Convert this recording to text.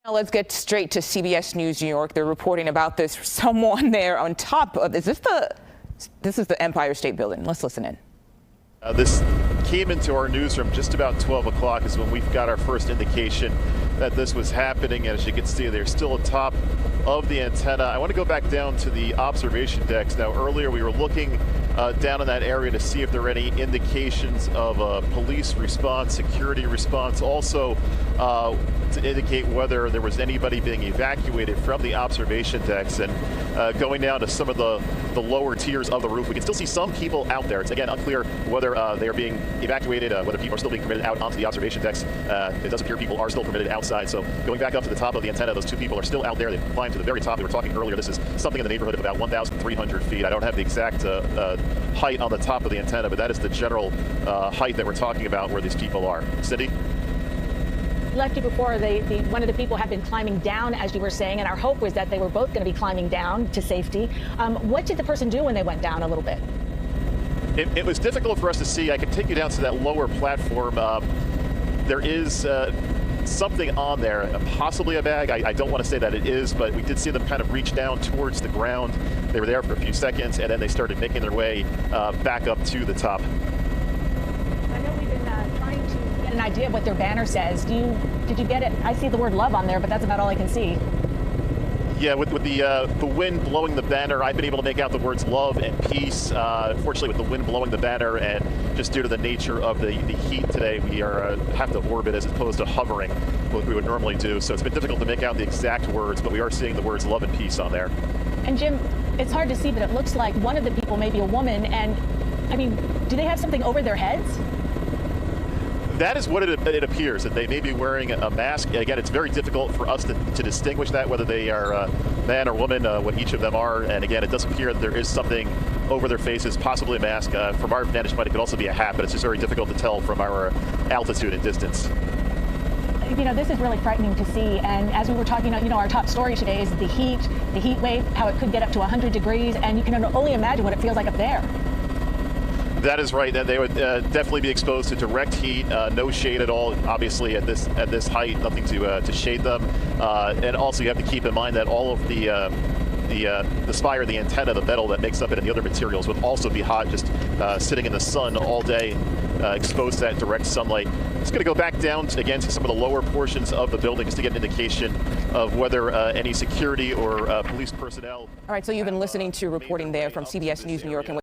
Now let's get straight to CBS News New York. They're reporting about this. Someone there on top of this is the Empire State Building. Let's listen in. This came into our newsroom just about 12 o'clock is when we've got our first indication that this was happening. And as you can see, they're still atop of the antenna. I want to go back down to the observation decks. Now, earlier we were looking down in that area to see if there are any indications of a police response, security response, also to indicate whether there was anybody being evacuated from the observation decks. And going down to some of the lower tiers of the roof, we can still see some people out there. It's again unclear whether they are being evacuated, whether people are still being permitted out onto the observation decks. It does appear people are still permitted outside. So going back up to the top of the antenna, those two people are still out there. They've climbed to the very top. We were talking earlier, this is something in the neighborhood of about 1,300 feet. I don't have the exact height on the top of the antenna, but that is the general height that we're talking about where these people are. Cindy? Left you before, one of the people had been climbing down, as you were saying, and our hope was that they were both going to be climbing down to safety. What did the person do when they went down a little bit? It was difficult for us to see. I can take you down to that lower platform. There is something on there, possibly a bag. I don't want to say that it is, but we did see them kind of reach down towards the ground. They were there for a few seconds, and then they started making their way back up to the top. I know we've been trying to get an idea of what their banner says. Did you get it? I see the word love on there, but that's about all I can see. Yeah, with the wind blowing the banner, I've been able to make out the words love and peace. Unfortunately, with the wind blowing the banner and just due to the nature of the heat today, we have to orbit as opposed to hovering, what we would normally do. So it's been difficult to make out the exact words, but we are seeing the words love and peace on there. And Jim, it's hard to see, but it looks like one of the people may be a woman. And I mean, do they have something over their heads? That is what it appears, that they may be wearing a mask. Again, it's very difficult for us to distinguish that, whether they are man or woman, what each of them are. And again, it does appear that there is something over their faces, possibly a mask. From our vantage point, it could also be a hat, but it's just very difficult to tell from our altitude and distance. You know, this is really frightening to see. And as we were talking about, our top story today is the heat wave, how it could get up to 100 degrees. And you can only imagine what it feels like up there. That is right. They would definitely be exposed to direct heat, no shade at all. Obviously, at this height, nothing to shade them. And also, you have to keep in mind that all of the spire, the antenna, the metal that makes up it, and the other materials would also be hot, just sitting in the sun all day, exposed to that direct sunlight. Just going to go back down again to some of the lower portions of the building just to get an indication of whether any security or police personnel. All right, so you've been listening to reporting there from CBS News New York. And